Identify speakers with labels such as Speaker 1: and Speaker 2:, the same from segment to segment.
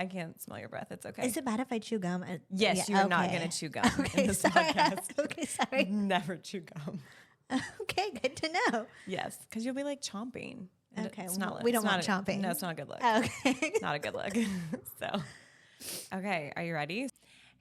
Speaker 1: I can't smell your breath. It's okay.
Speaker 2: Is it bad if I chew gum?
Speaker 1: Yes, you're not going to chew gum in this podcast.
Speaker 2: Okay, sorry.
Speaker 1: Never chew gum.
Speaker 2: Okay, good to know.
Speaker 1: Yes, because you'll be like chomping.
Speaker 2: Okay,
Speaker 1: We don't
Speaker 2: want chomping.
Speaker 1: No, it's not a good look.
Speaker 2: Okay.
Speaker 1: It's not a good look. So, okay, are you ready?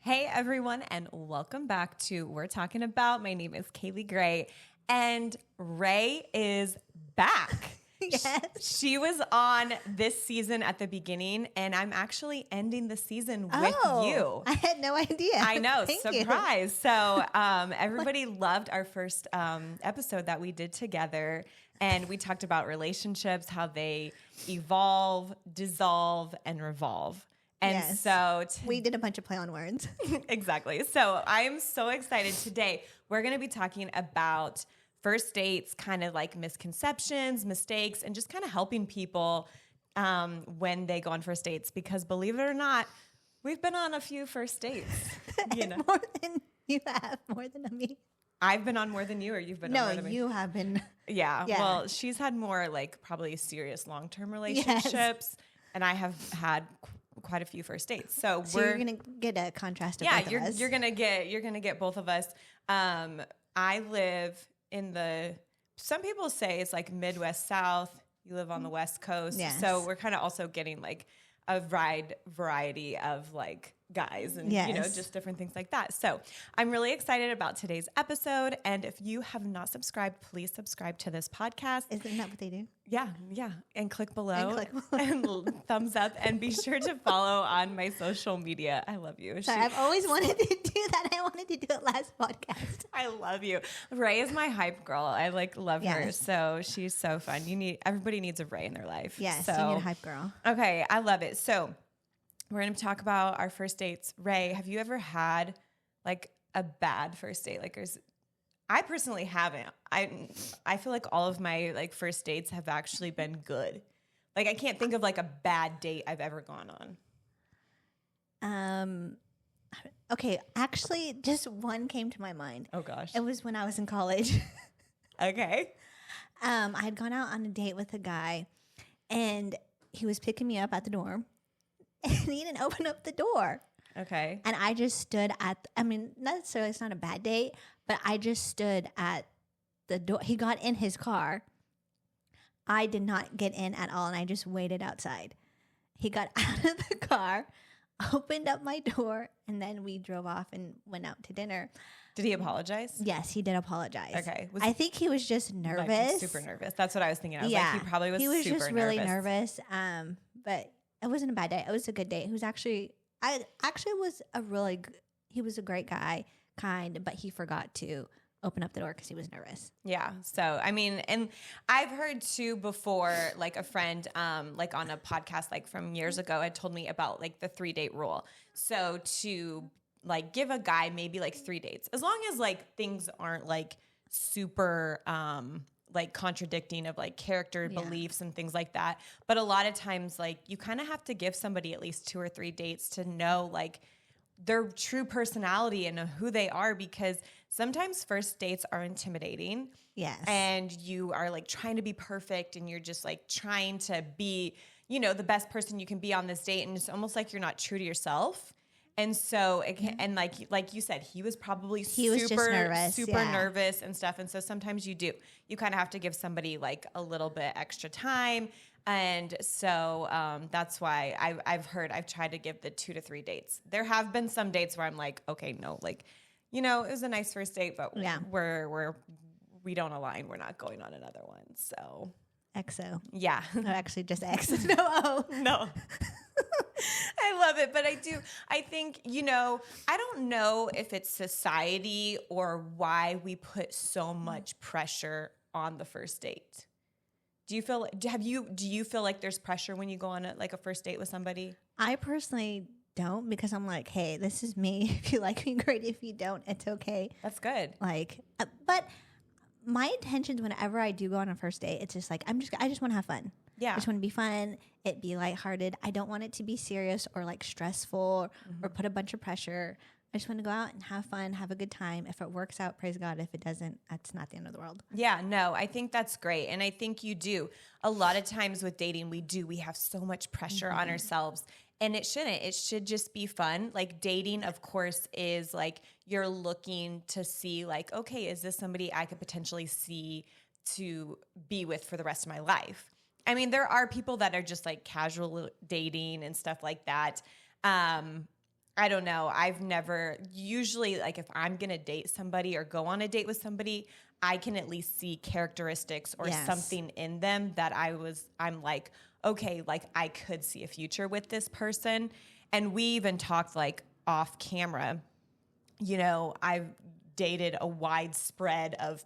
Speaker 1: Hey, everyone, and welcome back to We're Talking About. My name is Kaley Gray, and Ray is back.
Speaker 2: Yes.
Speaker 1: She was on this season at the beginning, and I'm actually ending the season with you.
Speaker 2: I had no idea.
Speaker 1: I know,
Speaker 2: Thank
Speaker 1: surprise. You. So everybody loved our first episode that we did together, and we talked about relationships, how they evolve, dissolve, and revolve. And so
Speaker 2: we did a bunch of play on words.
Speaker 1: Exactly. So I am so excited today. We're going to be talking about first dates, kind of like misconceptions, mistakes, and just kind of helping people when they go on first dates. Because believe it or not, we've been on a few first dates. You know,
Speaker 2: more than you have, more than me.
Speaker 1: I've been on more than you, or you've been on more than me?
Speaker 2: No, you have been.
Speaker 1: Yeah. Well, she's had more like probably serious long-term relationships, and I have had quite a few first dates. So
Speaker 2: you're gonna get a contrast of both of us.
Speaker 1: You're gonna get both of us. I live in some people say it's like Midwest South. You live on the West Coast.
Speaker 2: Yes.
Speaker 1: So we're kind of also getting like a variety of like guys and, you know, just different things like that. So I'm really excited about today's episode. And if you have not subscribed, please subscribe to this podcast.
Speaker 2: Isn't that what they do?
Speaker 1: Yeah. And click below and thumbs up, and be sure to follow on my social media. I love you.
Speaker 2: Sorry, I've always wanted to do that. I wanted to do it last podcast.
Speaker 1: I love you. Ray is my hype girl. I love her. So she's so fun. Everybody needs a Ray in their life.
Speaker 2: Yes,
Speaker 1: so,
Speaker 2: you need a hype girl.
Speaker 1: Okay. I love it. So we're going to talk about our first dates. Ray, have you ever had like a bad first date? I personally haven't. I feel like all of my like first dates have actually been good. Like I can't think of like a bad date I've ever gone on.
Speaker 2: Okay, actually just one came to my mind.
Speaker 1: Oh gosh.
Speaker 2: It was when I was in college.
Speaker 1: Okay.
Speaker 2: I had gone out on a date with a guy, and he was picking me up at the dorm, and he didn't open up the door.
Speaker 1: Okay.
Speaker 2: And I just stood not necessarily, it's not a bad date, but I just stood at the door. He got in his car. I did not get in at all, and I just waited outside. He got out of the car, opened up my door, and then we drove off and went out to dinner.
Speaker 1: Did he apologize?
Speaker 2: Yes, he did apologize.
Speaker 1: Okay.
Speaker 2: I think he was just nervous.
Speaker 1: Like, super nervous. That's what I was thinking. I was like, he probably was super nervous.
Speaker 2: He was just really nervous. But it wasn't a bad day. It was a good day. He was he was a great guy, kind, but he forgot to open up the door because he was nervous.
Speaker 1: Yeah. So, I mean, and I've heard too before, like a friend, like on a podcast, like from years ago, had told me about like the 3-date rule. So to like give a guy maybe like 3 dates, as long as like things aren't like super, like contradicting of like character beliefs and things like that. But a lot of times, like you kind of have to give somebody at least 2 or 3 dates to know like their true personality and who they are, because sometimes first dates are intimidating.
Speaker 2: Yes.
Speaker 1: And you are like trying to be perfect, and you're just like trying to be, you know, the best person you can be on this date. And it's almost like you're not true to yourself. And so, and like you said, he was probably super nervous and stuff. And so sometimes you kind of have to give somebody like a little bit extra time. And so that's why I've tried to give the 2 to 3 dates. There have been some dates where I'm like, okay, no, like, you know, it was a nice first date, but we don't align. We're not going on another one. So
Speaker 2: XO.
Speaker 1: Yeah.
Speaker 2: No, actually just X. No.
Speaker 1: I love it. But I think, you know, I don't know if it's society or why we put so much pressure on the first date. Do you feel like there's pressure when you go on a first date with somebody?
Speaker 2: I personally don't, because I'm like, hey, this is me. If you like me, great. If you don't, it's okay.
Speaker 1: That's good.
Speaker 2: But my intentions whenever I do go on a first date, it's just like, I just want to have fun.
Speaker 1: Yeah.
Speaker 2: I just want to be fun. It be lighthearted. I don't want it to be serious or like stressful or put a bunch of pressure. I just want to go out and have fun, have a good time. If it works out, praise God. If it doesn't, that's not the end of the world.
Speaker 1: Yeah, no, I think that's great. And I think you do. A lot of times with dating, we have so much pressure on ourselves. And it shouldn't. It should just be fun. Like dating, of course, is like you're looking to see like, okay, is this somebody I could potentially see to be with for the rest of my life? I mean, there are people that are just like casual dating and stuff like that. I don't know. I've never usually like if I'm going to date somebody or go on a date with somebody, I can at least see characteristics or something in them that I'm like, okay, like I could see a future with this person. And we even talked like off camera, you know, I've dated a wide spread of,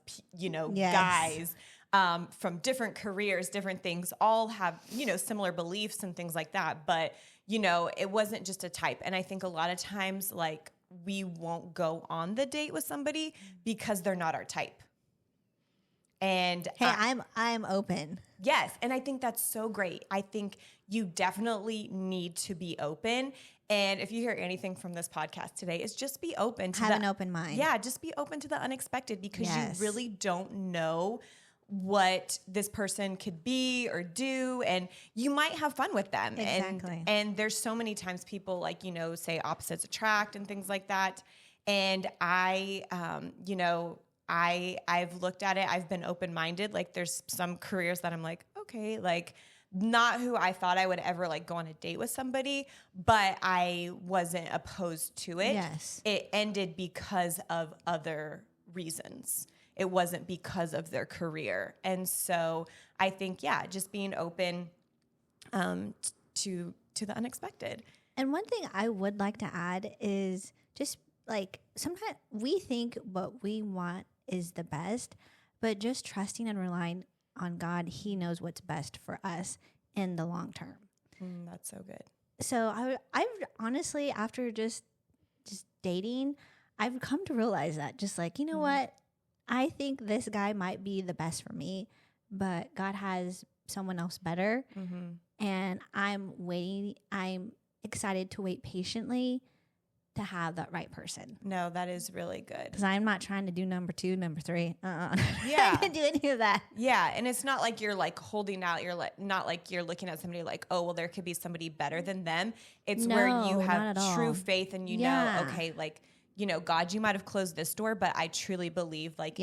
Speaker 1: guys from different careers, different things, all have, similar beliefs and things like that. But, it wasn't just a type. And I think a lot of times like we won't go on the date with somebody because they're not our type. And
Speaker 2: hey, I'm open.
Speaker 1: Yes. And I think that's so great. I think you definitely need to be open. And if you hear anything from this podcast today, is just be open to
Speaker 2: have an open mind.
Speaker 1: Yeah, just be open to the unexpected because you really don't know what this person could be or do, and you might have fun with them.
Speaker 2: Exactly.
Speaker 1: And there's so many times people like, say opposites attract and things like that. And I've looked at it. I've been open-minded. Like there's some careers that I'm like, okay, like not who I thought I would ever like go on a date with somebody, but I wasn't opposed to it.
Speaker 2: Yes.
Speaker 1: It ended because of other reasons. It wasn't because of their career. And so I think, just being open to the unexpected.
Speaker 2: And one thing I would like to add is just like sometimes we think what we want is the best, but just trusting and relying on God, He knows what's best for us in the long term.
Speaker 1: That's so good.
Speaker 2: So I've honestly, after just dating, I've come to realize that just like, you know what? I think this guy might be the best for me, but God has someone else better. And I'm excited to wait patiently to have that right person.
Speaker 1: No, that is really good.
Speaker 2: Because I'm not trying to do number 2, number 3.
Speaker 1: Yeah.
Speaker 2: I can't do any of that.
Speaker 1: Yeah. And it's not like you're like holding out. You're like, not like you're looking at somebody like, oh, well, there could be somebody better than them. It's where you have true faith and you know, okay, like, God, you might have closed this door, but I truly believe like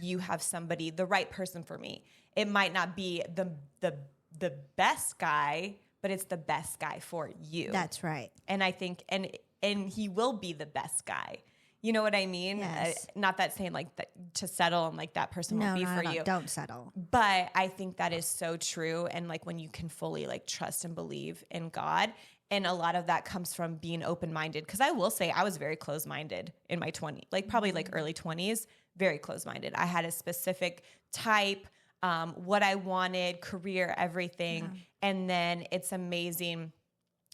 Speaker 1: you have somebody, the right person for me. It might not be the best guy, but it's the best guy for you.
Speaker 2: That's right.
Speaker 1: And I think, and he will be the best guy. You know what I mean?
Speaker 2: Yes.
Speaker 1: Not that saying like that to settle and like that person won't be for you.
Speaker 2: Don't settle.
Speaker 1: But I think that is so true. And like when you can fully like trust and believe in God. And a lot of that comes from being open-minded. Because I will say I was very closed-minded in my 20s, like probably like early 20s, very closed-minded. I had a specific type, what I wanted, career, everything. Yeah. And then it's amazing.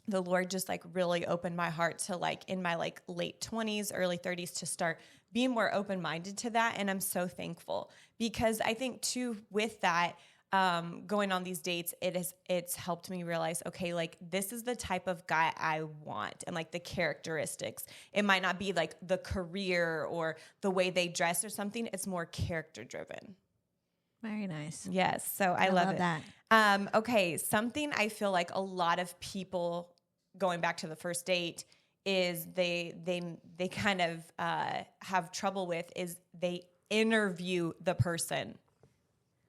Speaker 1: The Lord just like really opened my heart to like in my like late 20s, early 30s to start being more open-minded to that. And I'm so thankful because I think too with that, going on these dates, it's helped me realize, okay, like this is the type of guy I want and like the characteristics. It might not be like the career or the way they dress or something. It's more character driven.
Speaker 2: Very nice.
Speaker 1: Yes. So I love it.
Speaker 2: That.
Speaker 1: Okay. Something I feel like a lot of people going back to the first date is they kind of have trouble with is they interview the person.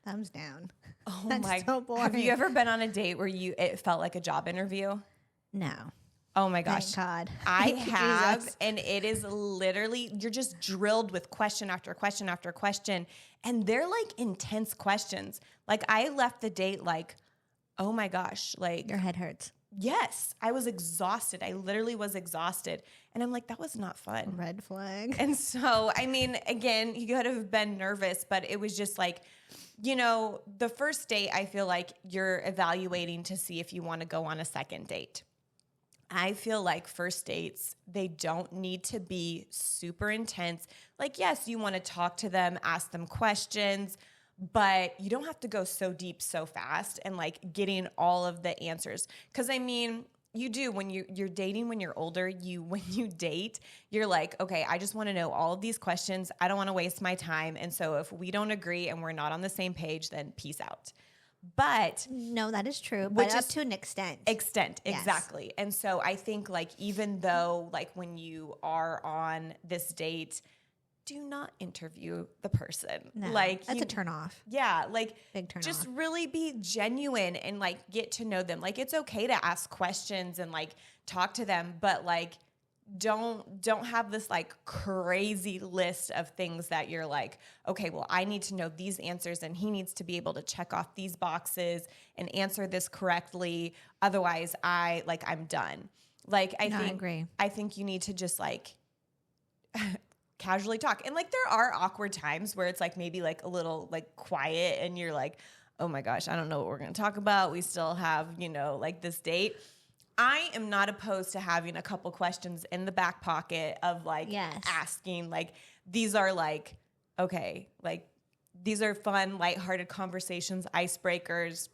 Speaker 2: Thumbs down.
Speaker 1: Oh
Speaker 2: That's
Speaker 1: my!
Speaker 2: so boring.
Speaker 1: Have you ever been on a date where it felt like a job interview?
Speaker 2: No.
Speaker 1: Oh my gosh.
Speaker 2: Thank God.
Speaker 1: I have, and it is literally you're just drilled with question after question after question, and they're like intense questions. Like I left the date like, oh my gosh, like
Speaker 2: your head hurts.
Speaker 1: Yes, I was exhausted. I literally was exhausted. And I'm like, that was not fun.
Speaker 2: Red flag.
Speaker 1: And so, I mean, again, you could have been nervous, but it was just like, the first date, I feel like you're evaluating to see if you want to go on a second date. I feel like first dates, they don't need to be super intense. Like, yes, you want to talk to them, ask them questions, but you don't have to go so deep so fast and like getting all of the answers. Because I mean, you do when you're dating when you're older, when you date, you're like, okay, I just want to know all of these questions. I don't want to waste my time. And so if we don't agree and we're not on the same page, then peace out. But
Speaker 2: No, that is true,
Speaker 1: Which
Speaker 2: but up
Speaker 1: is-
Speaker 2: to an extent.
Speaker 1: extent,
Speaker 2: Yes.
Speaker 1: exactly. And so I think like even though like when you are on this date, do not interview the person.
Speaker 2: No,
Speaker 1: Like
Speaker 2: that's a turn off.
Speaker 1: Yeah, like
Speaker 2: Big turn
Speaker 1: just
Speaker 2: off.
Speaker 1: really be genuine and like get to know them. Like it's okay to ask questions and like talk to them, but like don't have this like crazy list of things that you're like, okay, well, I need to know these answers and he needs to be able to check off these boxes and answer this correctly. Otherwise, I'm done. Like I
Speaker 2: No, I
Speaker 1: think
Speaker 2: agree.
Speaker 1: I think you need to just like casually talk. And like there are awkward times where it's like maybe like a little like quiet and you're like, oh my gosh, I don't know what we're going to talk about. We still have, like this date. I am not opposed to having a couple questions in the back pocket of like
Speaker 2: Yes.
Speaker 1: asking, like these are like, okay, like these are fun, lighthearted conversations, icebreakers.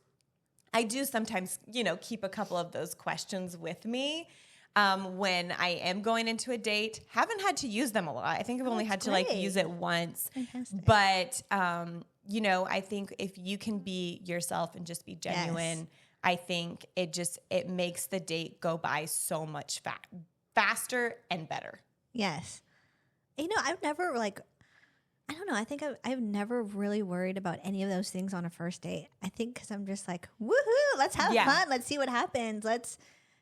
Speaker 1: I do sometimes, keep a couple of those questions with me when I am going into a date. Haven't had to use them a lot. I think I've only had
Speaker 2: That's
Speaker 1: to like
Speaker 2: great.
Speaker 1: use it once.
Speaker 2: Fantastic.
Speaker 1: But, I think if you can be yourself and just be genuine,
Speaker 2: Yes.
Speaker 1: I think it makes the date go by so much faster and better.
Speaker 2: Yes. I've never I don't know. I think I've never really worried about any of those things on a first date. I think because I'm just like, woohoo, let's have
Speaker 1: Yeah.
Speaker 2: fun. Let's see what happens. Let's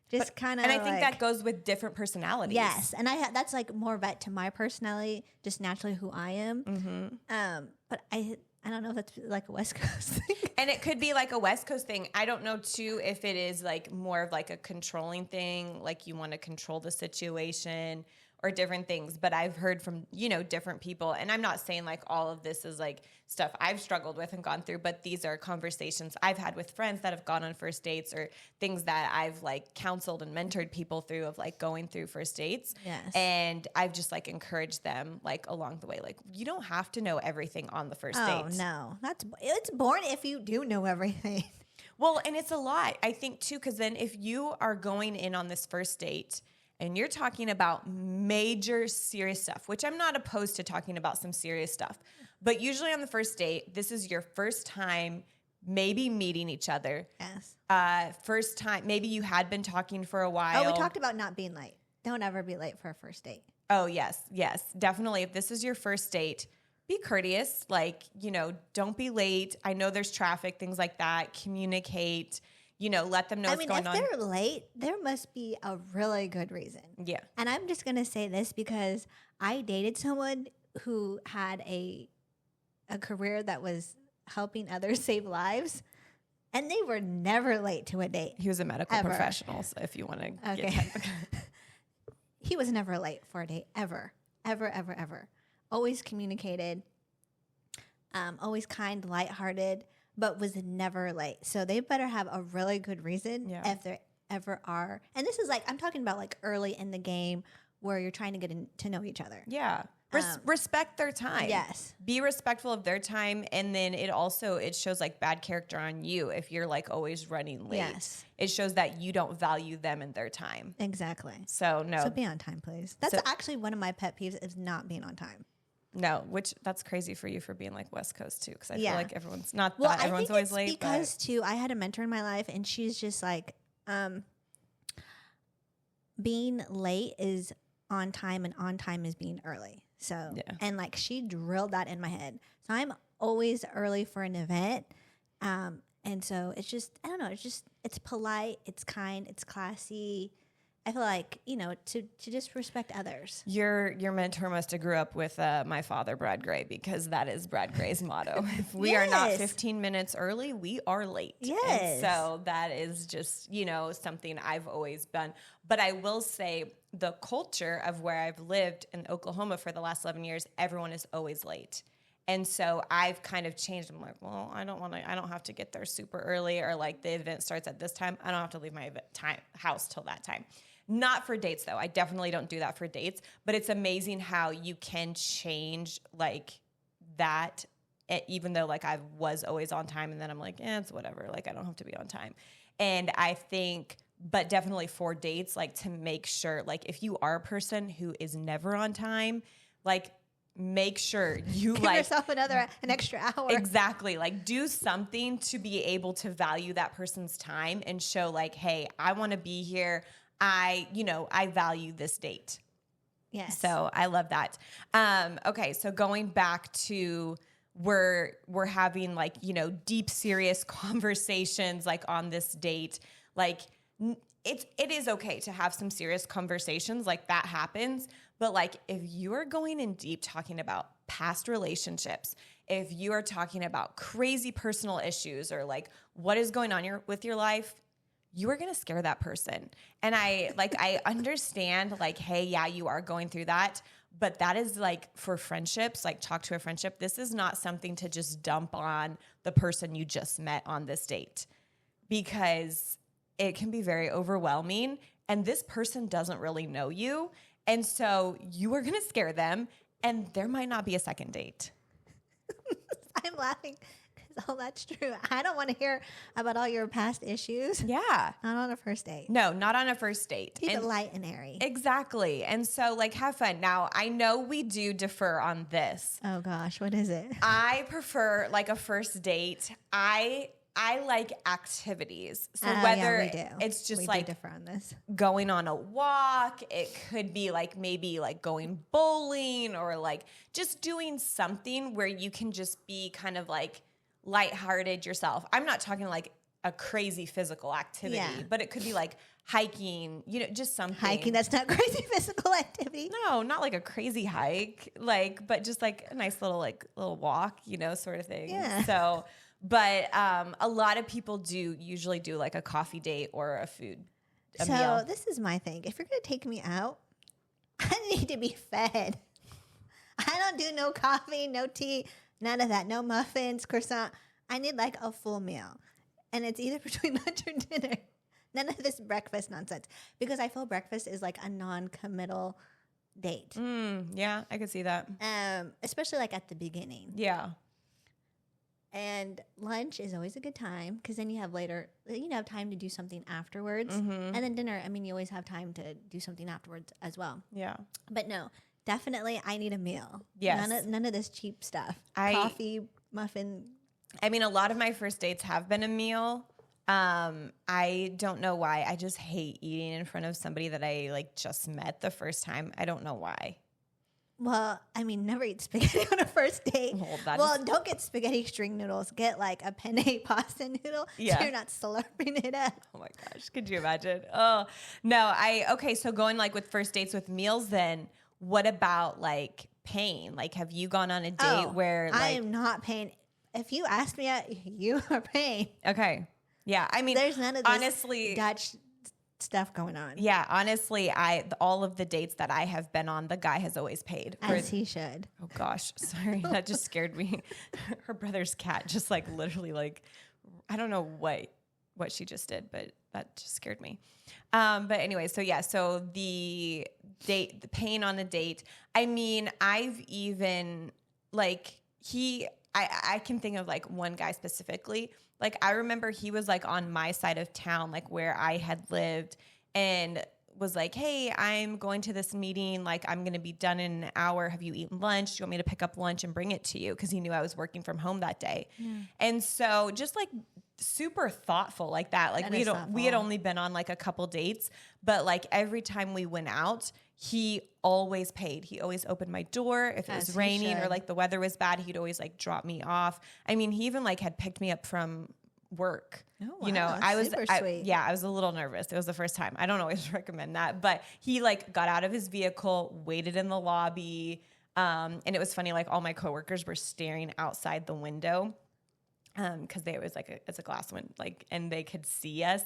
Speaker 2: just kind of.
Speaker 1: And I think that goes with different personalities.
Speaker 2: Yes, and that's like more vet to my personality, just naturally who I am.
Speaker 1: Mm-hmm.
Speaker 2: But I don't know if that's like a West Coast thing.
Speaker 1: And it could be like a West Coast thing. I don't know too if it is like more of like a controlling thing, like you want to control the situation or different things. But I've heard from, different people. And I'm not saying like all of this is like stuff I've struggled with and gone through, but these are conversations I've had with friends that have gone on first dates or things that I've like counseled and mentored people through of like going through first dates.
Speaker 2: Yes.
Speaker 1: And I've just like encouraged them like along the way. Like you don't have to know everything on the first date.
Speaker 2: Oh no, it's boring if you do know everything.
Speaker 1: Well, and it's a lot, I think, too, because then if you are going in on this first date and you're talking about major serious stuff, which I'm not opposed to talking about some serious stuff, but usually on the first date, this is your first time maybe meeting each other.
Speaker 2: Yes.
Speaker 1: First time, maybe you had been talking for a while.
Speaker 2: Oh, we talked about not being late. Don't ever be late for a first date.
Speaker 1: Oh, yes, definitely. If this is your first date, be courteous. Like, don't be late. I know there's traffic, things like that. Communicate, let them know what's going on.
Speaker 2: If they're late, there must be a really good reason.
Speaker 1: Yeah.
Speaker 2: And I'm just going to say this because I dated someone who had a career that was helping others save lives, and they were never late to a date.
Speaker 1: He was a medical
Speaker 2: Ever.
Speaker 1: professional, so if you want to get
Speaker 2: Okay.
Speaker 1: technical.
Speaker 2: He was never late for a date, ever, ever, ever, ever. Always communicated, always kind, lighthearted, but was never late. So they better have a really good reason if there ever are. And this is like, I'm talking about like early in the game where you're trying to get to know each other.
Speaker 1: Yeah. Respect their time.
Speaker 2: Yes.
Speaker 1: Be respectful of their time. And then it shows like bad character on you if you're like always running late.
Speaker 2: Yes.
Speaker 1: It shows that you don't value them and their time.
Speaker 2: Exactly.
Speaker 1: So no.
Speaker 2: So be on time, please. That's actually one of my pet peeves is not being on time.
Speaker 1: No, which that's crazy for you for being like West Coast too. Cause I
Speaker 2: Yeah.
Speaker 1: feel like everyone's not
Speaker 2: Well,
Speaker 1: that
Speaker 2: I
Speaker 1: everyone's
Speaker 2: think
Speaker 1: always
Speaker 2: it's
Speaker 1: late.
Speaker 2: because too, I had a mentor in my life and she's just like, being late is on time and on time is being early. So, and like she drilled that in my head. So I'm always early for an event. And so it's just, I don't know, it's polite, it's kind, it's classy. I feel like, to just respect others.
Speaker 1: Your mentor must have grew up with my father, Brad Gray, because that is Brad Gray's motto. If we are not 15 minutes early, we are late.
Speaker 2: Yes.
Speaker 1: And so that is just, something I've always done. But I will say the culture of where I've lived in Oklahoma for the last 11 years, everyone is always late. And so I've kind of changed. I'm like, well, I don't have to get there super early, or like the event starts at this time. I don't have to leave my house till that time. Not for dates though. I definitely don't do that for dates, but it's amazing how you can change like that, even though like I was always on time and then I'm like, it's whatever. Like I don't have to be on time. And I think, but definitely for dates, like to make sure, like if you are a person who is never on time, like make sure you
Speaker 2: Give
Speaker 1: like
Speaker 2: yourself an extra hour.
Speaker 1: exactly like do something to be able to value that person's time and show like, hey, I want to be here. I value this date.
Speaker 2: Yes.
Speaker 1: So I love that. Okay. So going back to we're having like, deep, serious conversations like on this date, like it is okay to have some serious conversations, like that happens. But like if you are going in deep talking about past relationships, if you are talking about crazy personal issues or like what is going on with your life, you are going to scare that person. And I understand like, hey, yeah, you are going through that. But that is like for friendships, like talk to a friendship. This is not something to just dump on the person you just met on this date, because it can be very overwhelming and this person doesn't really know you. And so you are going to scare them and there might not be a second date.
Speaker 2: I'm laughing because all that's true. I don't want to hear about all your past issues.
Speaker 1: Yeah.
Speaker 2: Not on a first date.
Speaker 1: No, not on a first date.
Speaker 2: Keep it light and airy.
Speaker 1: Exactly. And so like have fun. Now, I know we do differ on this.
Speaker 2: Oh gosh, what is it?
Speaker 1: I prefer like a first date. I like activities. So whether it's just
Speaker 2: we do differ on this.
Speaker 1: Going on a walk, it could be like maybe like going bowling or like just doing something where you can just be kind of like lighthearted yourself. I'm not talking like a crazy physical activity, but it could be like hiking, just something.
Speaker 2: Hiking, that's not crazy physical activity.
Speaker 1: No, not like a crazy hike, but just like a nice little walk, sort of thing.
Speaker 2: Yeah.
Speaker 1: So, but a lot of people usually do like a coffee date or a meal.
Speaker 2: This is my thing. If you're going to take me out, I need to be fed. I don't do no coffee, no tea, none of that. No muffins, croissant. I need like a full meal. And it's either between lunch or dinner. None of this breakfast nonsense. Because I feel breakfast is like a non-committal date.
Speaker 1: Yeah, I could see that.
Speaker 2: Especially like at the beginning.
Speaker 1: Yeah.
Speaker 2: And lunch is always a good time because then you have time to do something afterwards. And then dinner, you always have time to do something afterwards as well.
Speaker 1: Yeah.
Speaker 2: But no, definitely I need a meal.
Speaker 1: Yes.
Speaker 2: None of this cheap stuff. Coffee, muffin.
Speaker 1: A lot of my first dates have been a meal. I don't know why. I just hate eating in front of somebody that I like just met the first time. I don't know why.
Speaker 2: Well, never eat spaghetti on a first date. Don't get spaghetti string noodles. Get like a penne pasta noodle. Yeah. So you're not slurping it up.
Speaker 1: Oh my gosh. Could you imagine? Oh, no. Okay. So going like with first dates with meals, then what about like paying? Like, have you gone on a date where like,
Speaker 2: I am not paying? If you ask me out, you are paying.
Speaker 1: Okay. Yeah.
Speaker 2: There's none of this
Speaker 1: honestly,
Speaker 2: Dutch stuff going on.
Speaker 1: Yeah, honestly, all of the dates that I have been on, the guy has always paid.
Speaker 2: As he should.
Speaker 1: Oh gosh, sorry, that just scared me. Her brother's cat just like literally like, I don't know what she just did, but that just scared me. But anyway, so the paying on a date. I've even like I can think of like one guy specifically. Like, I remember he was like on my side of town, like where I had lived, and was like, hey, I'm going to this meeting. Like, I'm going to be done in an hour. Have you eaten lunch? Do you want me to pick up lunch and bring it to you? Because he knew I was working from home that day. Yeah. And so just like super thoughtful like that. Like we had only been on like a couple dates, but like every time we went out, he always paid. He always opened my door. If it was raining or like the weather was bad, he'd always like drop me off. He even like had picked me up from work.
Speaker 2: Oh, wow. I was sweet.
Speaker 1: Yeah, I was a little nervous. It was the first time. I don't always recommend that, but he like got out of his vehicle, waited in the lobby. And it was funny. Like all my coworkers were staring outside the window. Cause they was like, it's a glass window, like, and they could see us.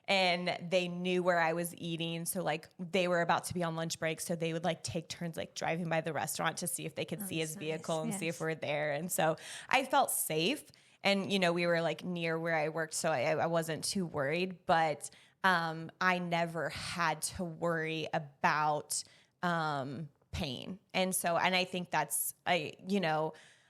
Speaker 1: And they knew where I was eating. So like they were about to be on lunch break. So they would like take turns like driving by the restaurant to see if they could see his vehicle and see if we're there. And so I felt safe. And, we were like near where I worked. So I wasn't too worried. But I never had to worry about pain. And I think that's,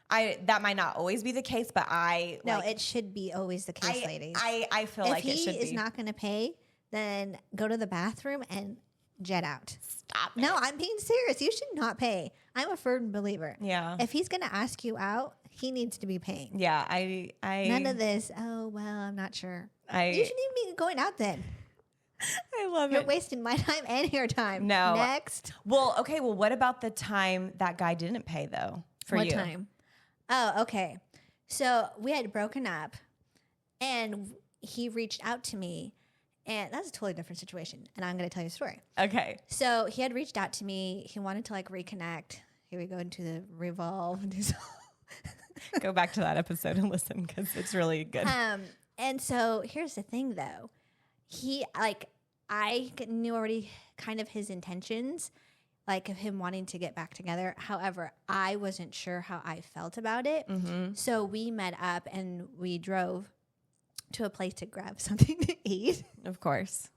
Speaker 1: that might not always be the case, but
Speaker 2: it should be always the case, ladies.
Speaker 1: I feel like it should be.
Speaker 2: If he is not going to pay, then go to the bathroom and jet out.
Speaker 1: Stop it.
Speaker 2: No, I'm being serious. You should not pay. I'm a firm believer.
Speaker 1: Yeah.
Speaker 2: If he's going to ask you out, he needs to be paying.
Speaker 1: Yeah. I
Speaker 2: None of this, oh, well, I'm not sure. You
Speaker 1: I
Speaker 2: shouldn't even be going out then.
Speaker 1: love
Speaker 2: You're
Speaker 1: it.
Speaker 2: wasting my time and your time.
Speaker 1: No.
Speaker 2: Next.
Speaker 1: Well, okay. Well, what about the time that guy didn't pay though for
Speaker 2: What
Speaker 1: you?
Speaker 2: time? Oh, okay. So we had broken up and he reached out to me, and that's a totally different situation. And I'm going to tell you a story.
Speaker 1: Okay.
Speaker 2: So he had reached out to me. He wanted to like reconnect. Here we go into the revolve.
Speaker 1: Go back to that episode and listen because it's really good.
Speaker 2: And so here's the thing though. I knew already kind of his intentions, like of him wanting to get back together. However, I wasn't sure how I felt about it.
Speaker 1: Mm-hmm.
Speaker 2: So we met up and we drove to a place to grab something to eat.
Speaker 1: Of course.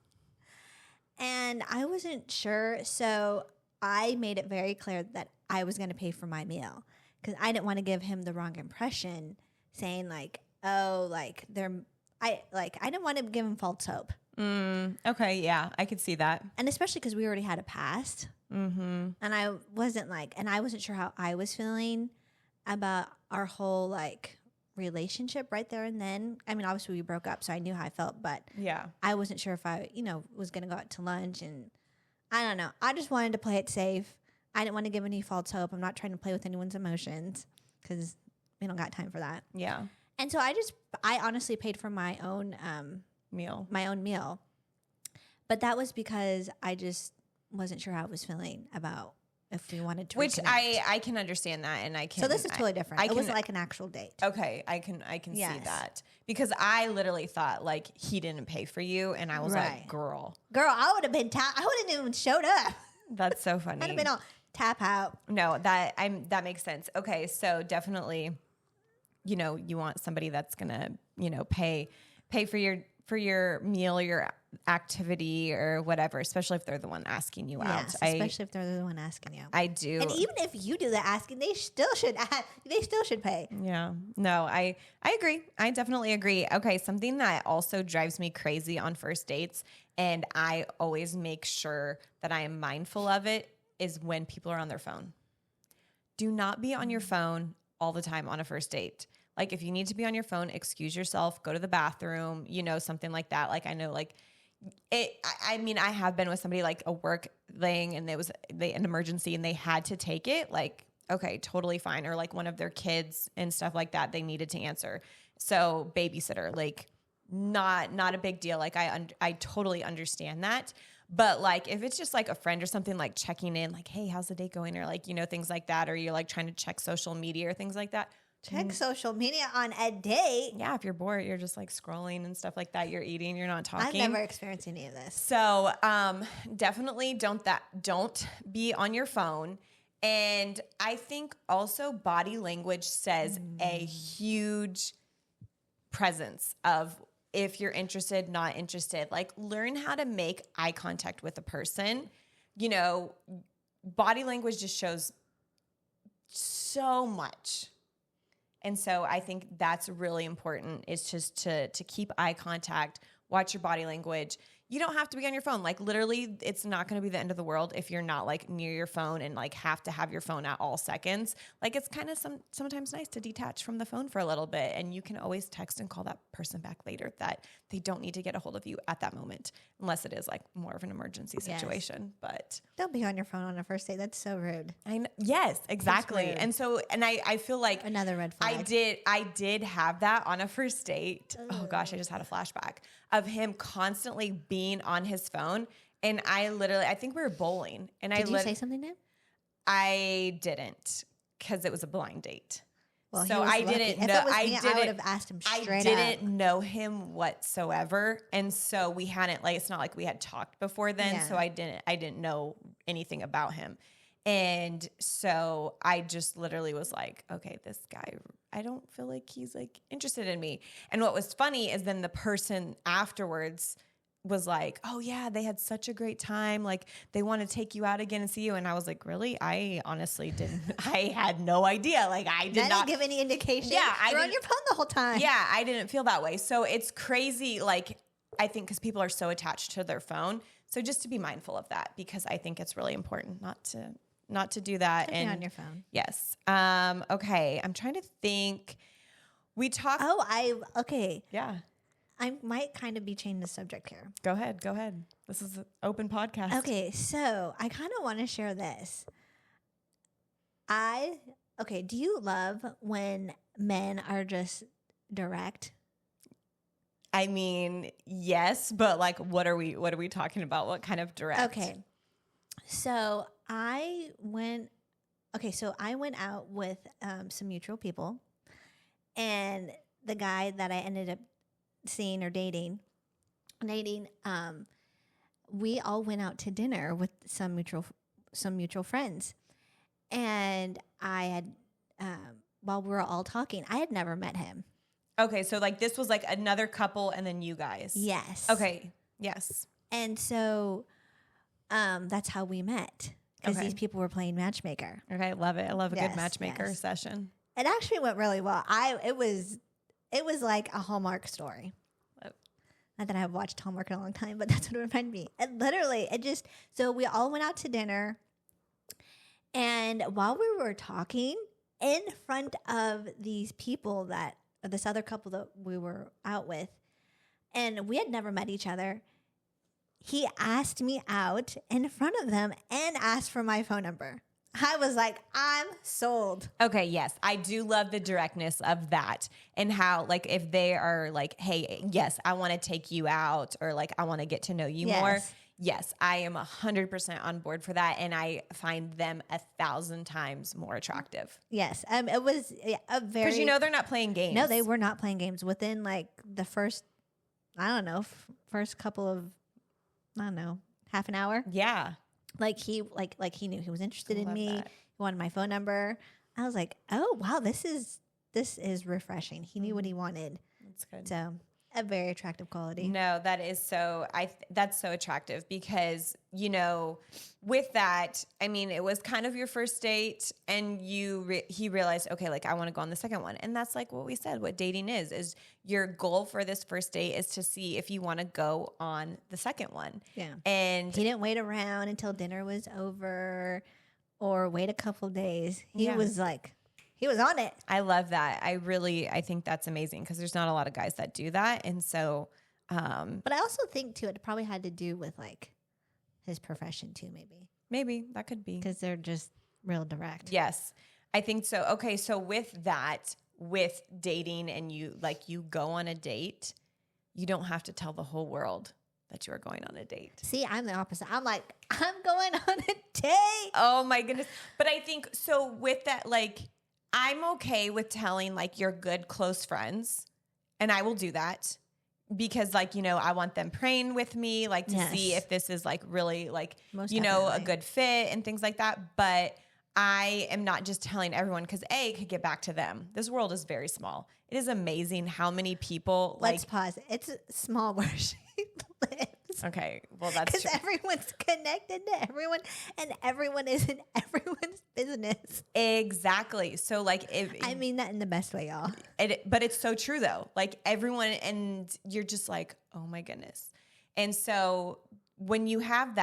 Speaker 2: And I wasn't sure. So I made it very clear that I was going to pay for my meal because I didn't want to give him the wrong impression saying like, oh, like I didn't want to give him false hope.
Speaker 1: Okay. Yeah. I could see that.
Speaker 2: And especially because we already had a past.
Speaker 1: Mm-hmm.
Speaker 2: And I wasn't sure how I was feeling about our whole like relationship right there and then. I mean, obviously we broke up, so I knew how I felt, but
Speaker 1: Yeah.
Speaker 2: I wasn't sure if I, was going to go out to lunch, and I don't know. I just wanted to play it safe. I didn't want to give any false hope. I'm not trying to play with anyone's emotions because we don't got time for that.
Speaker 1: Yeah.
Speaker 2: And so I honestly paid for my own
Speaker 1: Meal.
Speaker 2: meal. But that was because I just wasn't sure how I was feeling about if we wanted to
Speaker 1: Which
Speaker 2: reconnect.
Speaker 1: I can understand that, and I can.
Speaker 2: So this is totally different. It wasn't like an actual date.
Speaker 1: Okay, I can see
Speaker 2: Yes.
Speaker 1: that because I literally thought like he didn't pay for you, and I was
Speaker 2: Right.
Speaker 1: like, girl,
Speaker 2: Girl, I would have been I wouldn't even showed up.
Speaker 1: that's so funny.
Speaker 2: I'd have been all tap out.
Speaker 1: No, that makes sense. Okay, so definitely, you want somebody that's gonna, pay for your meal, your activity, or whatever, especially if they're the one asking you out.
Speaker 2: Yes, especially if they're the one asking you.
Speaker 1: I do.
Speaker 2: And even if you do the asking, they still should pay.
Speaker 1: Yeah. No, I agree. I definitely agree. Okay, something that also drives me crazy on first dates, and I always make sure that I am mindful of it, is when people are on their phone. Do not be on your phone all the time on a first date. Like if you need to be on your phone, excuse yourself, go to the bathroom, something like that. Like I know like I mean, I have been with somebody like a work thing and an emergency and they had to take it. Like, okay, totally fine. Or like one of their kids and stuff like that, they needed to answer. So babysitter, like not a big deal. Like I totally understand that. But like if it's just like a friend or something, like checking in, like, hey, how's the date going? Or like, things like that. Or you're like trying to check social media or things like that.
Speaker 2: Check social media on a date.
Speaker 1: Yeah, if you're bored, you're just like scrolling and stuff like that. You're eating, you're not talking.
Speaker 2: I've never experienced any of this.
Speaker 1: So definitely don't be on your phone. And I think also body language says a huge presence of if you're interested, not interested. Like learn how to make eye contact with a person. Body language just shows so much. And so I think that's really important, is just to keep eye contact, watch your body language. You don't have to be on your phone. Like literally, it's not going to be the end of the world if you're not like near your phone and like have to have your phone at all seconds. Like it's kind of sometimes nice to detach from the phone for a little bit, and you can always text and call that person back later that they don't need to get a hold of you at that moment, unless it is like more of an emergency situation. Yes. But
Speaker 2: don't be on your phone on a first date. That's so rude.
Speaker 1: Yes, exactly. And so, and I feel like
Speaker 2: another red flag.
Speaker 1: I did have that on a first date. Oh gosh, I just had a flashback of him constantly being on his phone. And I think we were bowling. And
Speaker 2: did you say something to him?
Speaker 1: I didn't, because it was a blind date.
Speaker 2: Well,
Speaker 1: so I didn't know.
Speaker 2: I would have asked him straight up.
Speaker 1: I didn't know him whatsoever, and so we hadn't it's not like we had talked before then. Yeah. So I didn't know anything about him, and so I just literally was like, okay, this guy, I don't feel like he's like interested in me. And what was funny is then the person afterwards was like, oh yeah, they had such a great time. Like they want to take you out again and see you. And I was like, really? I honestly didn't, I had no idea. Like I did not
Speaker 2: give any indication.
Speaker 1: Yeah.
Speaker 2: You're on your phone the whole time.
Speaker 1: Yeah. I didn't feel that way. So it's crazy. Like I think because people are so attached to their phone. So just to be mindful of that, because I think it's really important not to do that.
Speaker 2: Checking on your phone.
Speaker 1: Yes. Okay. I'm trying to think. We talked.
Speaker 2: Okay.
Speaker 1: Yeah.
Speaker 2: I might kind of be changing the subject here.
Speaker 1: Go ahead. This is an open podcast.
Speaker 2: Okay, so I kind of want to share this. Do you love when men are just direct?
Speaker 1: I mean, yes, but like, what are we talking about? What kind of direct?
Speaker 2: Okay. So I went out with some mutual people, and the guy that I ended up seeing or dating, we all went out to dinner with some mutual friends, and I had while we were all talking, I had never met him.
Speaker 1: Okay, so like this was like another couple and then you guys.
Speaker 2: Yes.
Speaker 1: Okay. Yes.
Speaker 2: And so that's how we met, because
Speaker 1: Okay.
Speaker 2: these people were playing matchmaker.
Speaker 1: Okay, I love it. I love a
Speaker 2: Yes,
Speaker 1: good matchmaker
Speaker 2: yes.
Speaker 1: session.
Speaker 2: It actually went really well. It was like a Hallmark story.
Speaker 1: Oh.
Speaker 2: Not that I have watched Hallmark in a long time, but that's what it reminded me. So we all went out to dinner, and while we were talking in front of these people this other couple that we were out with, and we had never met each other, he asked me out in front of them and asked for my phone number. I was like, I'm sold.
Speaker 1: Okay, yes. I do love the directness of that, and how like if they are like, hey, yes, I want to take you out, or like I want to get to know you more. Yes, I am 100% on board for that, and I find them 1,000 times more attractive.
Speaker 2: Yes, it was a very,
Speaker 1: Because they're not playing games.
Speaker 2: No, they were not playing games. Within like the first, I don't know, first couple of, I don't know, half an hour.
Speaker 1: Yeah.
Speaker 2: Like he knew he was interested in me.
Speaker 1: That.
Speaker 2: He wanted my phone number. I was like, oh wow, this is refreshing. He knew what he wanted.
Speaker 1: That's good.
Speaker 2: So a very attractive quality.
Speaker 1: No, that is so. That's so attractive because with that, I mean, it was kind of your first date, and he realized, okay, like I want to go on the second one, and that's like what we said. What dating is your goal for this first date is to see if you want to go on the second one.
Speaker 2: Yeah,
Speaker 1: and
Speaker 2: he didn't wait around until dinner was over, or wait a couple days. He was like. He was on it.
Speaker 1: I love that. I think that's amazing because there's not a lot of guys that do that. And so,
Speaker 2: but I also think too, it probably had to do with like his profession too,
Speaker 1: maybe that could be
Speaker 2: because they're just real direct.
Speaker 1: Yes, I think so. Okay. So with dating and you go on a date, you don't have to tell the whole world that you are going on a date.
Speaker 2: See, I'm the opposite. I'm like, I'm going on a date.
Speaker 1: Oh my goodness. But I think so with that, like, I'm okay with telling like your good close friends, and I will do that because I want them praying with me, like to see if this is like really like,
Speaker 2: Most
Speaker 1: a
Speaker 2: definitely.
Speaker 1: good fit and things like that. But I am not just telling everyone because it could get back to them. This world is very small. It is amazing how many people
Speaker 2: Let's pause. It's small where she lives.
Speaker 1: Okay, well that's
Speaker 2: because
Speaker 1: true.
Speaker 2: everyone's connected to everyone, and everyone is in everyone's business.
Speaker 1: Exactly. So like,
Speaker 2: I mean that in the best way, y'all.
Speaker 1: But it's so true though. Like everyone, and you're just like, oh my goodness. And so when you have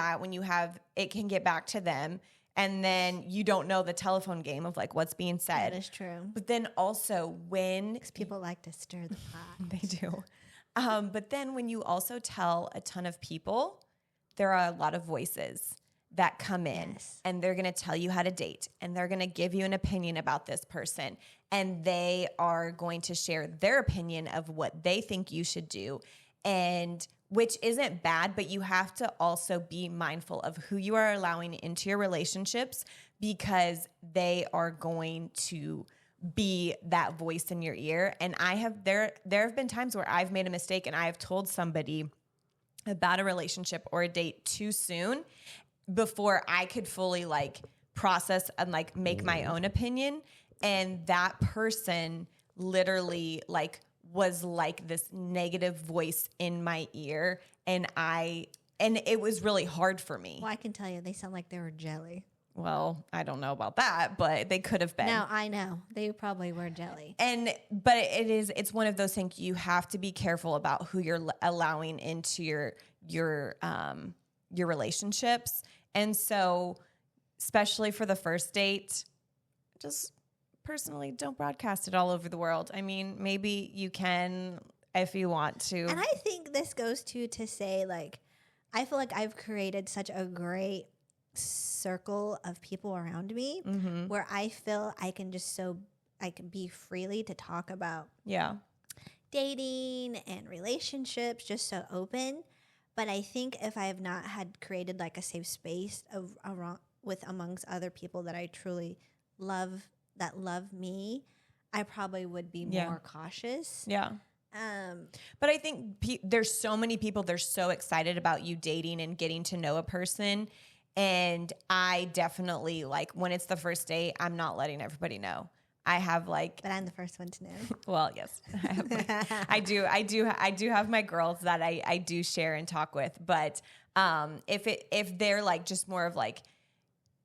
Speaker 1: it can get back to them, and then you don't know the telephone game of like what's being said.
Speaker 2: That is true.
Speaker 1: But then also when
Speaker 2: People like to stir the pot.
Speaker 1: they do. But then when you also tell a ton of people, there are a lot of voices that come in, and they're going to tell you how to date, and they're going to give you an opinion about this person, and they are going to share their opinion of what they think you should do, and which isn't bad, but you have to also be mindful of who you are allowing into your relationships, because they are going to be that voice in your ear. And there have been times where I've made a mistake and I have told somebody about a relationship or a date too soon before I could fully like process and like make my own opinion. And that person literally like was like this negative voice in my ear, and it was really hard for me.
Speaker 2: Well, I can tell you, they sound like they were jelly.
Speaker 1: Well, I don't know about that, but they could have been.
Speaker 2: No, I know. They probably were jelly.
Speaker 1: But it's one of those things you have to be careful about who you're allowing into your relationships. And so, especially for the first date, just personally don't broadcast it all over the world. I mean, maybe you can if you want to.
Speaker 2: And I think this goes to say, like, I feel like I've created such a great circle of people around me where I feel I can be freely to talk about dating and relationships, just so open. But I think if I have not had created like a safe space amongst other people that I truly love, that love me, I probably would be more cautious.
Speaker 1: Yeah. But I think there's so many people, they're so excited about you dating and getting to know a person. And I definitely, like, when it's the first date, I'm not letting everybody know. I have like,
Speaker 2: but I'm the first one to know.
Speaker 1: Well, yes, I do have my girls that I do share and talk with. But if they're like just more of like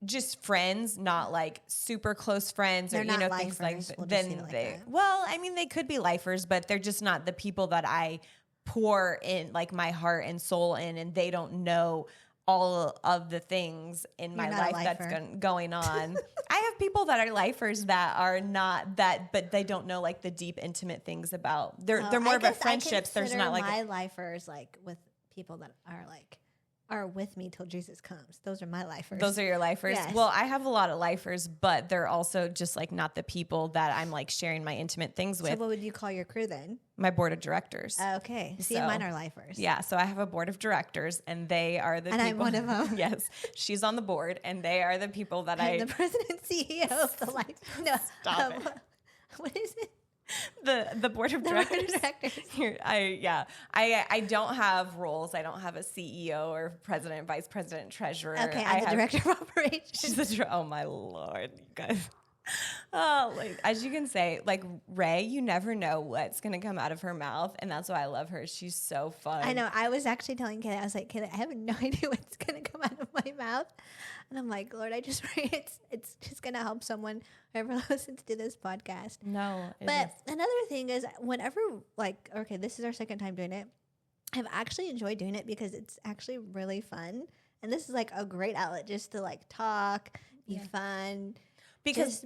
Speaker 1: just friends, not like super close friends,
Speaker 2: they're
Speaker 1: or
Speaker 2: not
Speaker 1: things like
Speaker 2: we'll
Speaker 1: then
Speaker 2: like
Speaker 1: they
Speaker 2: that.
Speaker 1: Well, I mean, they could be lifers, but they're just not the people that I pour in like my heart and soul in, and they don't know all of the things in my life that's going on. I have people that are lifers that are not that, but they don't know like the deep, intimate things about. They're more of a friendships. There's not like
Speaker 2: my lifers like with people that are with me till Jesus comes. Those are my lifers.
Speaker 1: Those are your lifers?
Speaker 2: Yes.
Speaker 1: Well, I have a lot of lifers, but they're also just like not the people that I'm like sharing my intimate things with.
Speaker 2: So what would you call your crew then?
Speaker 1: My board of directors.
Speaker 2: Okay. See, mine are lifers.
Speaker 1: Yeah. So I have a board of directors, and they are the people.
Speaker 2: And I'm one of them.
Speaker 1: Yes. She's on the board, and they are the people that
Speaker 2: I'm the president and CEO of the life. No.
Speaker 1: Stop it.
Speaker 2: What is it?
Speaker 1: The board of directors.
Speaker 2: Board of directors.
Speaker 1: Here, I don't have roles. I don't have a CEO or president, vice president, treasurer.
Speaker 2: Okay, I'm the director of operations.
Speaker 1: She's oh my Lord, you guys. Oh, like, as you can say, like Ray, you never know what's gonna come out of her mouth, and that's why I love her. She's so fun.
Speaker 2: I know. I was actually telling Kaley, I was like, Kaley, I have no idea what's gonna come out of my mouth, and I'm like, Lord, I just pray it's just gonna help someone whoever listens to this podcast.
Speaker 1: No,
Speaker 2: but another thing is, whenever like, okay, this is our second time doing it. I've actually enjoyed doing it because it's actually really fun, and this is like a great outlet just to like talk, be fun.
Speaker 1: Because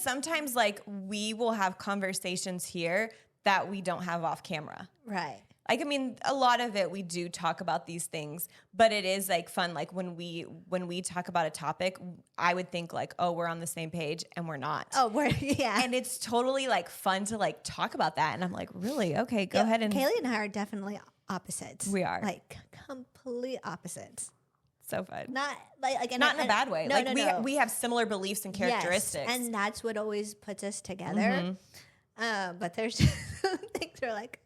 Speaker 1: sometimes like we will have conversations here that we don't have off camera.
Speaker 2: Right.
Speaker 1: Like, I mean, a lot of it, we do talk about these things, but it is like fun. Like when we talk about a topic, I would think like, oh, we're on the same page, and we're not.
Speaker 2: Oh, yeah.
Speaker 1: And it's totally like fun to like talk about that. And I'm like, really? Okay, go ahead. And
Speaker 2: Kaley and I are definitely opposites.
Speaker 1: We are
Speaker 2: like complete opposites.
Speaker 1: So fun.
Speaker 2: Not like
Speaker 1: not in a bad way.
Speaker 2: No,
Speaker 1: like
Speaker 2: no.
Speaker 1: we have similar beliefs and characteristics.
Speaker 2: Yes, and that's what always puts us together. But there's things that are like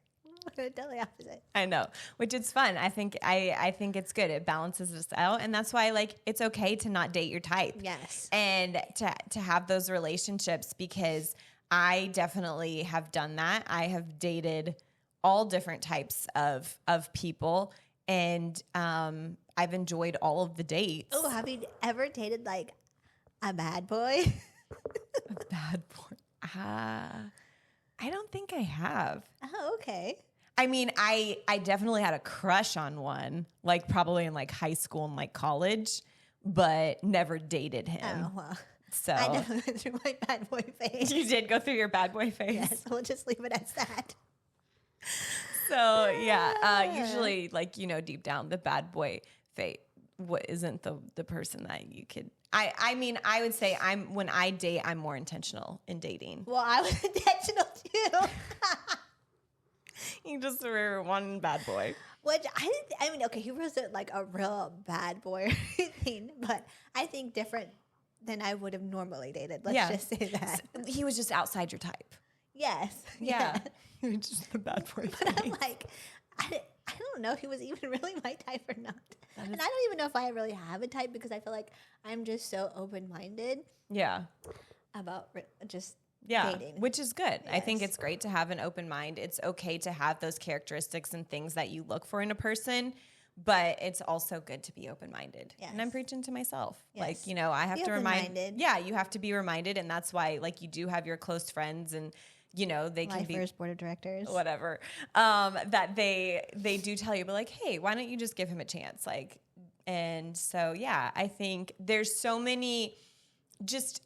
Speaker 2: totally opposite.
Speaker 1: I know, which is fun. I think it's good. It balances us out, and that's why like it's okay to not date your type.
Speaker 2: Yes,
Speaker 1: and to have those relationships, because I definitely have done that. I have dated all different types of people, and I've enjoyed all of the dates.
Speaker 2: Oh, have you ever dated like a bad boy?
Speaker 1: A bad boy? I don't think I have.
Speaker 2: Oh, okay.
Speaker 1: I mean, I definitely had a crush on one, like probably in like high school and like college, but never dated him.
Speaker 2: Oh, well.
Speaker 1: So
Speaker 2: I definitely went through my bad boy phase.
Speaker 1: You did go through your bad boy phase?
Speaker 2: Yes, we'll just leave it as that.
Speaker 1: So yeah, usually like, deep down the bad boy fate isn't the person that you could. I mean, I would say when I date, I'm more intentional in dating.
Speaker 2: Well, I was intentional too.
Speaker 1: You just were one bad boy.
Speaker 2: Which I mean, okay, he wasn't like a real bad boy or anything, but I think different than I would have normally dated. Let's just say that.
Speaker 1: So he was just outside your type.
Speaker 2: Yes.
Speaker 1: Yeah. You're just the bad boy.
Speaker 2: But I'm like, I don't know if he was even really my type or not. And I don't even know if I really have a type, because I feel like I'm just so open-minded.
Speaker 1: Yeah.
Speaker 2: About just dating.
Speaker 1: Which is good.
Speaker 2: Yes.
Speaker 1: I think it's great to have an open mind. It's okay to have those characteristics and things that you look for in a person, but it's also good to be open-minded.
Speaker 2: Yes.
Speaker 1: And I'm preaching to myself.
Speaker 2: Yes.
Speaker 1: Like, you know, I have
Speaker 2: Be
Speaker 1: to remind,
Speaker 2: open-minded.
Speaker 1: yeah, you have to be reminded. And that's why, like, you do have your close friends and, you know, they can be
Speaker 2: Lifers, board of directors.
Speaker 1: whatever, that they do tell you, but like, hey, why don't you just give him a chance? Like, and so, yeah, I think there's so many, just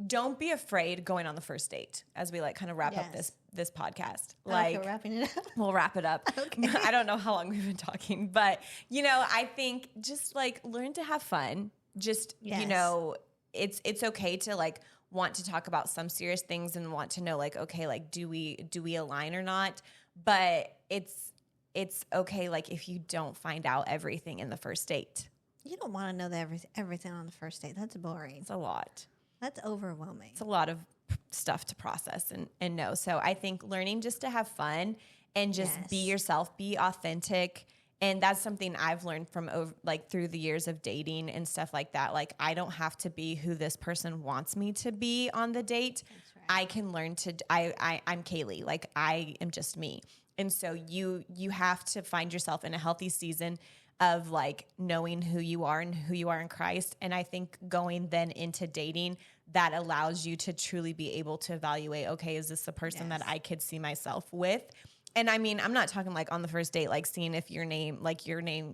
Speaker 1: don't be afraid going on the first date as we like kind of wrap up this podcast. Like,
Speaker 2: okay, we're wrapping it up.
Speaker 1: we'll wrap it up.
Speaker 2: Okay.
Speaker 1: I don't know how long we've been talking, but you know, I think just like learn to have fun. Just, you know, it's okay to like want to talk about some serious things and want to know like, okay, like do we align or not? But it's okay like if you don't find out everything in the first date.
Speaker 2: You don't want to know everything on the first date. That's boring.
Speaker 1: It's a lot.
Speaker 2: That's overwhelming.
Speaker 1: It's a lot of stuff to process and know. So I think learning just to have fun and just be yourself, be authentic. And that's something I've learned from like through the years of dating and stuff like that. Like I don't have to be who this person wants me to be on the date. That's right. I can learn to, I'm Kaley. Like I am just me. And so you have to find yourself in a healthy season of like knowing who you are and who you are in Christ. And I think going then into dating, that allows you to truly be able to evaluate, okay, is this the person that I could see myself with? And I mean, I'm not talking like on the first date, like seeing if your name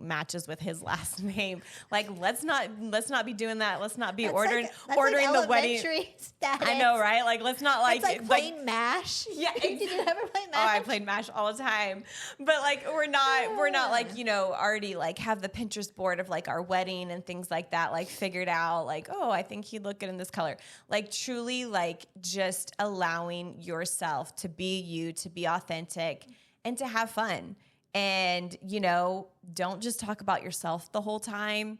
Speaker 1: matches with his last name. Like, let's not be doing that. Let's not be ordering the wedding.
Speaker 2: Status.
Speaker 1: I know, right? Like, let's not like
Speaker 2: it's like playing MASH.
Speaker 1: Yeah,
Speaker 2: Did you ever play MASH?
Speaker 1: Oh, I played MASH all the time. But like, we're not like, you know, already like have the Pinterest board of like our wedding and things like that, like figured out like, oh, I think he'd look good in this color. Like truly like just allowing yourself to be you, to be authentic and to have fun. And, you know, don't just talk about yourself the whole time.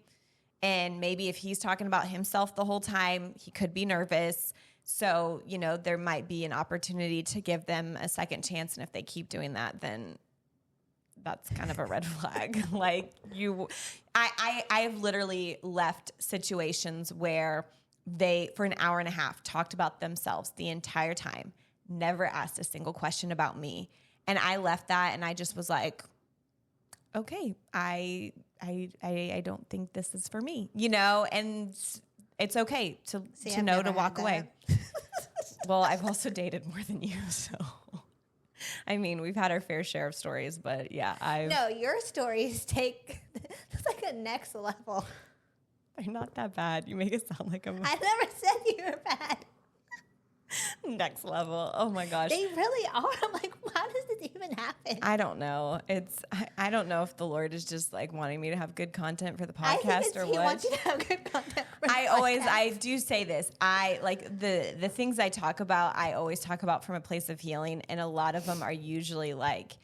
Speaker 1: And maybe if he's talking about himself the whole time, he could be nervous. So, you know, there might be an opportunity to give them a second chance. And if they keep doing that, then that's kind of a red flag. Like I've literally left situations where they, for an hour and a half, talked about themselves the entire time, never asked a single question about me. And I left that and I just was like, okay, I don't think this is for me, you know, and it's okay to know to walk away. Well, I've also dated more than you, so I mean, we've had our fair share of stories, but yeah,
Speaker 2: No, your stories it's like a next level.
Speaker 1: They're not that bad. You make it sound like I'm
Speaker 2: I never said you were bad.
Speaker 1: Next level. Oh my gosh.
Speaker 2: They really are. I'm like, how does this even happen?
Speaker 1: I don't know. I don't know if the Lord is just like wanting me to have good content for the podcast or
Speaker 2: He
Speaker 1: what.
Speaker 2: wants you to have good content for the
Speaker 1: I do say this. I like the things I talk about, I always talk about from a place of healing. And a lot of them are usually like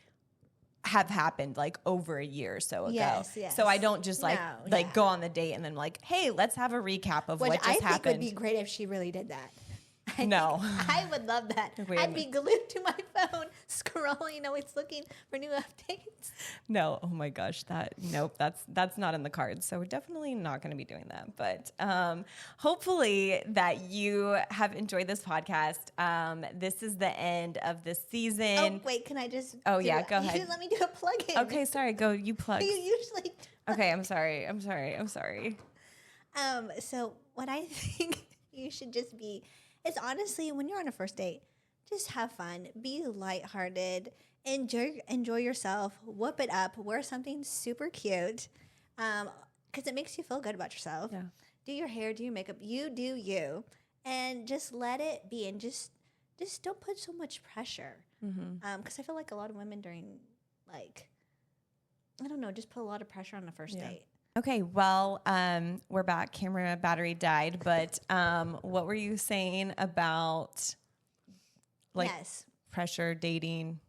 Speaker 1: have happened like over a year or so ago.
Speaker 2: Yes.
Speaker 1: So I don't just go on the date and then like, hey, let's have a recap of what just happened.
Speaker 2: I think would be great if she really did that. I would love that. I'd be glued to my phone, scrolling, always looking for new updates.
Speaker 1: No, oh my gosh, that's not in the cards. So we're definitely not going to be doing that. But hopefully that you have enjoyed this podcast. This is the end of the season.
Speaker 2: Oh wait, can I just?
Speaker 1: Oh yeah, go ahead.
Speaker 2: You didn't let me do a plug-in.
Speaker 1: Okay, sorry. Go. You plug.
Speaker 2: You usually.
Speaker 1: Okay, I'm sorry.
Speaker 2: So what I think you should just be. It's honestly, when you're on a first date, just have fun, be lighthearted, enjoy yourself, whoop it up, wear something super cute, because it makes you feel good about yourself.
Speaker 1: Yeah.
Speaker 2: Do your hair, do your makeup, you do you, and just let it be, and just don't put so much pressure. Because I feel like a lot of women during, like, I don't know, just put a lot of pressure on the first date.
Speaker 1: Okay, well, we're back. Camera battery died, but what were you saying about like pressure dating?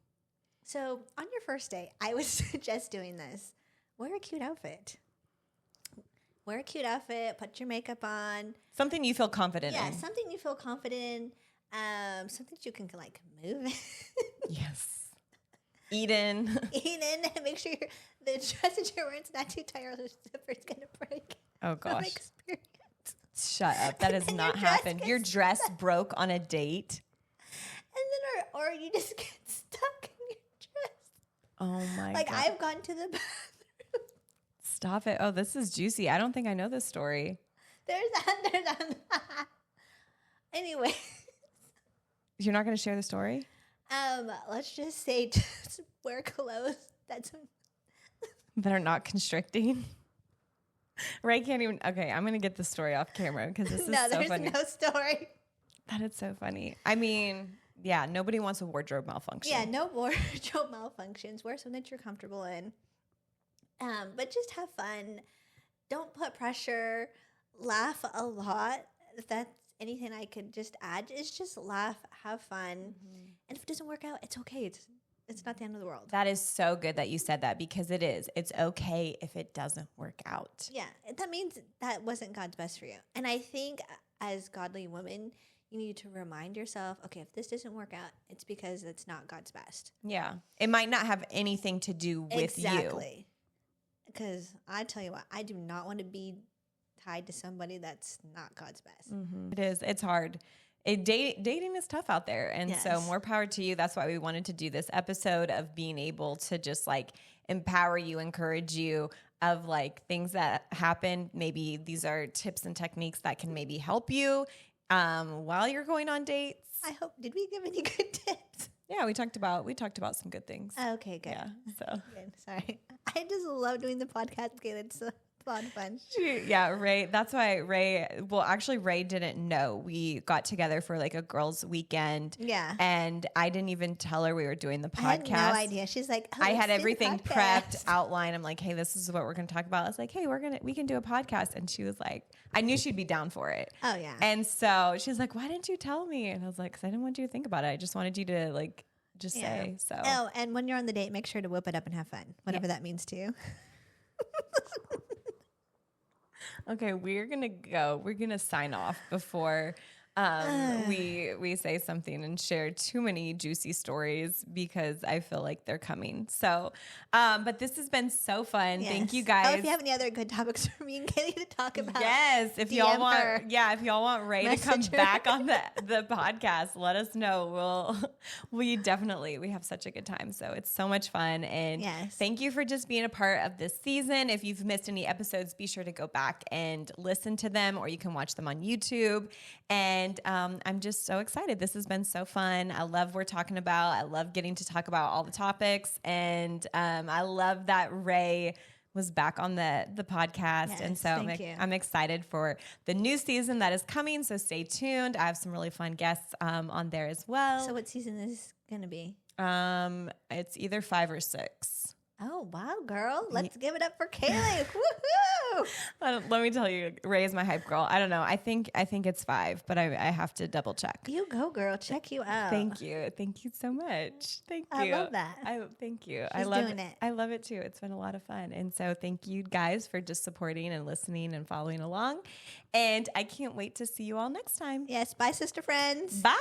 Speaker 2: So on your first date, I would suggest doing this. Wear a cute outfit. Put your makeup on.
Speaker 1: Something you feel confident in.
Speaker 2: Yeah, something you feel confident in. Something that you can like move in.
Speaker 1: Yes. Eat in.
Speaker 2: And make sure the dress that you're wearing is not too tight or the zipper's going to break.
Speaker 1: Oh, gosh.
Speaker 2: Experience.
Speaker 1: Shut up. That has not happened. Your dress broke on a date.
Speaker 2: And then, or you just get stuck in your dress.
Speaker 1: Oh, my God.
Speaker 2: Like, I've gone to the bathroom
Speaker 1: Stop it. Oh, this is juicy. I don't think I know this story.
Speaker 2: There's that. Anyway.
Speaker 1: You're not going to share the story?
Speaker 2: Let's just say just wear clothes that
Speaker 1: are not constricting. Ray can't even. Okay, I'm going to get the story off camera because this is so funny.
Speaker 2: No, there's no story.
Speaker 1: That is so funny. I mean, yeah, nobody wants a wardrobe malfunction.
Speaker 2: Yeah, no wardrobe malfunctions. Wear something that you're comfortable in. But just have fun. Don't put pressure. Laugh a lot. If that's anything I could just add, is just laugh, have fun. Mm-hmm. And if it doesn't work out, it's okay. It's not the end of the world.
Speaker 1: That is so good that you said that, because it is. It's okay if it doesn't work out.
Speaker 2: Yeah, that means that wasn't God's best for you. And I think as godly women, you need to remind yourself, okay, if this doesn't work out, it's because it's not God's best.
Speaker 1: Yeah. It might not have anything to do with you.
Speaker 2: Exactly. Because I tell you what, I do not want to be tied to somebody that's not God's best.
Speaker 1: Mm-hmm. It is. It's hard. Dating is tough out there. And so more power to you. That's why we wanted to do this episode of being able to just like empower you, encourage you of like things that happen. Maybe these are tips and techniques that can maybe help you while you're going on dates.
Speaker 2: I hope. Did we give any good tips?
Speaker 1: Yeah, we talked about some good things.
Speaker 2: Okay, good.
Speaker 1: Yeah, so
Speaker 2: good. Sorry, I just love doing the podcast. Okay, it's a lot of fun.
Speaker 1: Yeah, Ray. That's why Ray. Well, actually, Ray didn't know we got together for like a girls' weekend.
Speaker 2: Yeah,
Speaker 1: and I didn't even tell her we were doing the podcast. I
Speaker 2: had no idea. She's like,
Speaker 1: I had everything prepped, outlined. I'm like, hey, this is what we're going to talk about. I was like, hey, we can do a podcast, and she was like, I knew she'd be down for it.
Speaker 2: Oh yeah.
Speaker 1: And so she's like, why didn't you tell me? And I was like, because I didn't want you to think about it. I just wanted you to like just say. So.
Speaker 2: Oh, and when you're on the date, make sure to whip it up and have fun, whatever that means to you.
Speaker 1: Okay, we're gonna go. We're gonna sign off before we say something and share too many juicy stories, because I feel like they're coming. So, but this has been so fun. Yes. Thank you guys.
Speaker 2: Oh, if you have any other good topics for me and Kaley to talk about,
Speaker 1: yes. If y'all want Ray to come back on the podcast, let us know. We have such a good time. So it's so much fun. And thank you for just being a part of this season. If you've missed any episodes, be sure to go back and listen to them, or you can watch them on YouTube. And I'm just so excited. This has been so fun. I love what we're talking about. I love getting to talk about all the topics. And I love that Ray was back on the podcast.
Speaker 2: Yes,
Speaker 1: and so I'm excited for the new season that is coming. So stay tuned. I have some really fun guests on there as well.
Speaker 2: So what season is this going to be?
Speaker 1: It's either 5 or 6.
Speaker 2: Oh, wow, girl. Let's give it up for Kaley. Woohoo!
Speaker 1: Let me tell you, Ray is my hype girl. I don't know. I think it's 5, but I have to double check.
Speaker 2: You go, girl. Check you out.
Speaker 1: Thank you. Thank you so much. Thank you.
Speaker 2: I love that.
Speaker 1: Thank you.
Speaker 2: She's doing it.
Speaker 1: I love it too. It's been a lot of fun. And so thank you guys for just supporting and listening and following along. And I can't wait to see you all next time.
Speaker 2: Yes. Bye, sister friends.
Speaker 1: Bye.